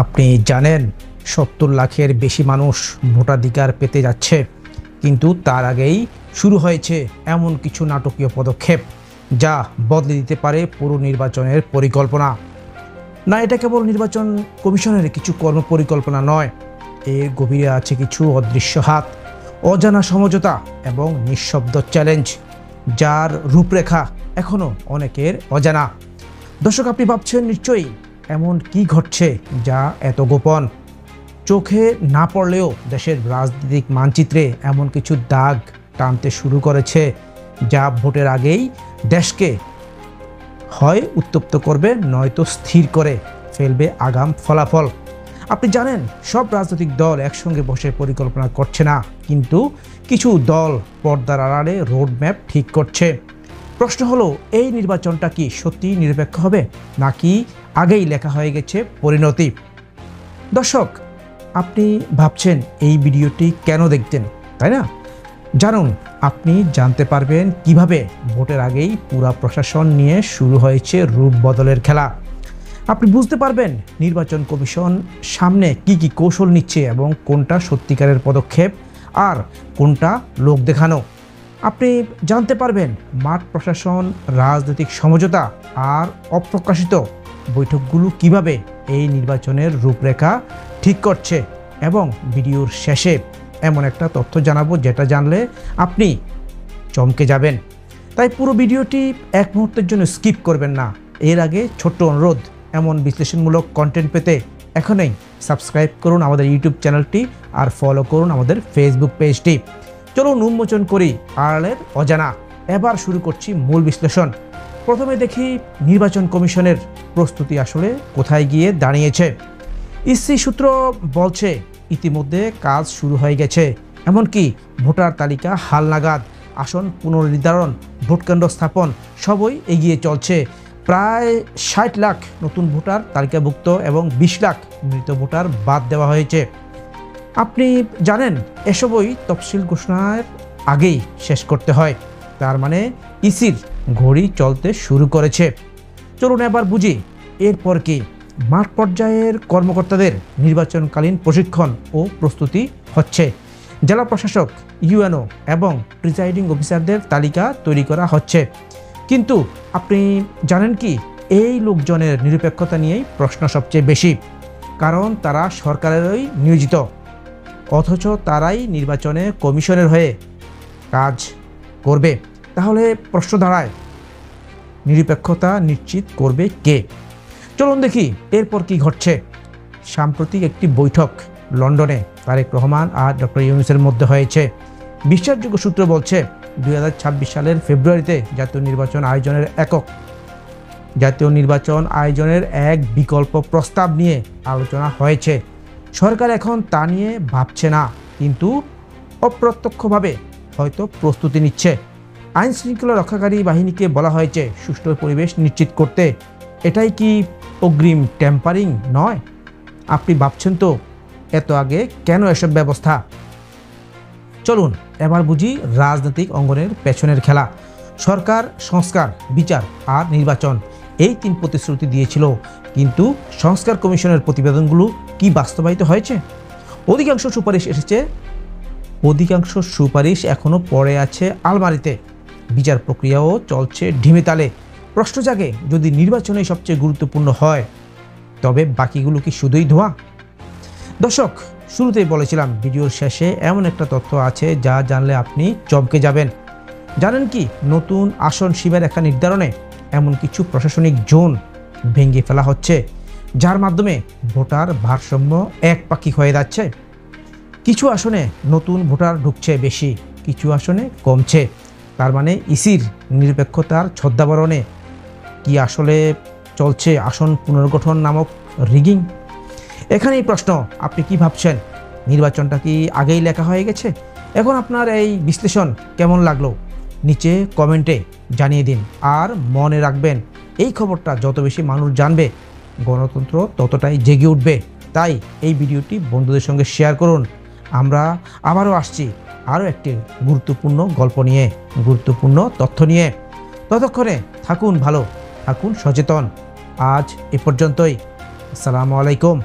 আপনি জানেন ৭০ লাখের বেশি মানুষ ভোটাধিকার পেতে যাচ্ছে, কিন্তু তার আগেই শুরু হয়েছে এমন কিছু নাটকীয় পদক্ষেপ যা বদলে দিতে পারে পুরো নির্বাচনের পরিকল্পনা। না, এটা কেবল নির্বাচন কমিশনের কিছু কর্মপরিকল্পনা নয়, এর গভীরে আছে কিছু অদৃশ্য হাত, অজানা সমঝোতা এবং নিঃশব্দ চ্যালেঞ্জ যার রূপরেখা এখনও অনেকের অজানা। দর্শক, আপনি ভাবছেন নিশ্চয়ই এমন কি ঘটছে যা এত গোপন। চোখে না পড়লেও দেশের রাজনৈতিক মানচিত্রে এমন কিছু দাগ টানতে শুরু করেছে যা ভোটের আগেই দেশকে হয় উত্তপ্ত করবে, নয়তো স্থির করে ফেলবে আগাম ফলাফল। আপনি জানেন সব রাজনৈতিক দল একসঙ্গে বসে পরিকল্পনা করছে না, কিন্তু কিছু দল পর্দার আড়ালে রোডম্যাপ ঠিক করছে। প্রশ্ন হলো, এই নির্বাচনটা কি সত্যি নিরপেক্ষ হবে, নাকি আগেই লেখা হয়ে গেছে পরিণতি? দর্শক, আপনি ভাবছেন এই ভিডিওটি কেন দেখতেন, তাই না? জানুন, আপনি জানতে পারবেন কিভাবে ভোটের আগেই পুরা প্রশাসন নিয়ে শুরু হয়েছে রূপ বদলের খেলা। আপনি বুঝতে পারবেন নির্বাচন কমিশন সামনে কি কি কৌশল নিচ্ছে এবং কোনটা সত্যিকারের পদক্ষেপ আর কোনটা লোক দেখানো। আপনি জানতে পারবেন মাঠ প্রশাসন, রাজনৈতিক সমঝোতা আর অপ্রকাশিত বৈঠকগুলো কিভাবে এই নির্বাচনের রূপরেখা ঠিক করছে। এবং ভিডিওর শেষে এমন একটা তথ্য জানাবো যেটা জানলে আপনি চমকে যাবেন। তাই পুরো ভিডিওটি এক মুহূর্তের জন্য স্কিপ করবেন না। এর আগে ছোট্ট অনুরোধ, এমন বিশ্লেষণমূলক কন্টেন্ট পেতে এখনই সাবস্ক্রাইব করুন আমাদের ইউটিউব চ্যানেলটি আর ফলো করুন আমাদের ফেসবুক পেজটি। চলুন উন্মোচন করি আড়ালের অজানা। এবার শুরু করছি মূল বিশ্লেষণ। প্রথমে দেখি নির্বাচন কমিশনের প্রস্তুতি আসলে কোথায় গিয়ে দাঁড়িয়েছে। ইসি সূত্র বলছে ইতিমধ্যে কাজ শুরু হয়ে গেছে, এমনকি ভোটার তালিকা হালনাগাদ, আসন পুনর্নির্ধারণ, ভোটকেন্দ্র স্থাপন সবই এগিয়ে চলছে। প্রায় ৬০ লাখ নতুন ভোটার তালিকাভুক্ত এবং ২০ লাখ মৃত ভোটার বাদ দেওয়া হয়েছে। আপনি জানেন এসবই তফসিল ঘোষণার আগেই শেষ করতে হয়, তার মানে ইসির ঘড়ি চলতে শুরু করেছে। চলুন এবার বুঝি এরপর কি। মাঠ পর্যায়ের কর্মকর্তাদের নির্বাচনকালীন প্রশিক্ষণ ও প্রস্তুতি হচ্ছে। জেলা প্রশাসক, ইউএনও এবং প্রিজাইডিং অফিসারদের তালিকা তৈরি করা হচ্ছে। কিন্তু আপনি জানেন কি, এই লোকজনের নিরপেক্ষতা নিয়েই প্রশ্ন সবচেয়ে বেশি, কারণ তারা সরকারেরই নিয়োজিত, অথচ তারাই নির্বাচনে কমিশনের হয়ে কাজ করবে। তাহলে প্রশ্ন দাঁড়ায়, নিরপেক্ষতা নিশ্চিত করবে কে? চলুন দেখি এরপর কি ঘটছে। সাম্প্রতিক একটি বৈঠক লন্ডনে তারেক রহমান আর ডক্টর ইউনূসের মধ্যে হয়েছে। বিশ্বাসযোগ্য সূত্র বলছে ২০২৬ সালের ফেব্রুয়ারিতে জাতীয় নির্বাচন আয়োজনের এক বিকল্প প্রস্তাব নিয়ে আলোচনা হয়েছে। সরকার এখন তা নিয়ে ভাবছে না, কিন্তু অপ্রত্যক্ষভাবে হয়তো প্রস্তুতি নিচ্ছে। আইন শৃঙ্খলা রক্ষাকারী বাহিনীকে বলা হয়েছে সুষ্ঠু পরিবেশ নিশ্চিত করতে। এটাই কি অগ্রিম ট্যাম্পারিং নয়? আপনি ভাবছেন তো এত আগে কেন এসব ব্যবস্থা? চলুন এবার বুঝি রাজনৈতিক অঙ্গনের পেছনের খেলা। সরকার সংস্কার, বিচার আর নির্বাচন, এই ৩ প্রতিশ্রুতি দিয়েছিল, কিন্তু সংস্কার কমিশনের প্রতিবেদনগুলো কি বাস্তবায়িত হয়েছে? অধিকাংশ সুপারিশ এখনও পড়ে আছে আলমারিতে। বিচার প্রক্রিয়াও চলছে ঢিমে তালে। প্রশ্ন জাগে, যদি নির্বাচনে সবচেয়ে গুরুত্বপূর্ণ হয়, তবে বাকিগুলো কি শুধুই ধোঁয়া? দর্শক, শুরুতেই বলেছিলাম ভিডিওর শেষে এমন একটা তথ্য আছে যা জানলে আপনি চমকে যাবেন। জানেন কি, নতুন আসন সীমারেখা নির্ধারণে এমন কিছু প্রশাসনিক জোন ভেঙে ফেলা হচ্ছে, যার মাধ্যমে ভোটার ভারসাম্য একপাক্ষিক হয়ে যাচ্ছে। কিছু আসনে নতুন ভোটার ঢুকছে বেশি, কিছু আসনে কমছে। তার মানে ইসির নিরপেক্ষতার ছদ্মাবরণে কি আসলে চলছে আসন পুনর্গঠন নামক রিগিং? এখানেই প্রশ্ন, আপনি কি ভাবছেন? নির্বাচনটা কি আগেই লেখা হয়ে গেছে? এখন আপনার এই বিশ্লেষণ কেমন লাগলো নিচে কমেন্টে জানিয়ে দিন। আর মনে রাখবেন, এই খবরটা যত বেশি মানুষ জানবে, গণতন্ত্র ততটাই জেগে উঠবে। তাই এই ভিডিওটি বন্ধুদের সঙ্গে শেয়ার করুন। আমরা আবারও আসছি আরও একটি গুরুত্বপূর্ণ গল্প নিয়ে, গুরুত্বপূর্ণ তথ্য নিয়ে। ততক্ষণে থাকুন ভালো, থাকুন সচেতন। আজ এ পর্যন্তই। আসসালামু আলাইকুম।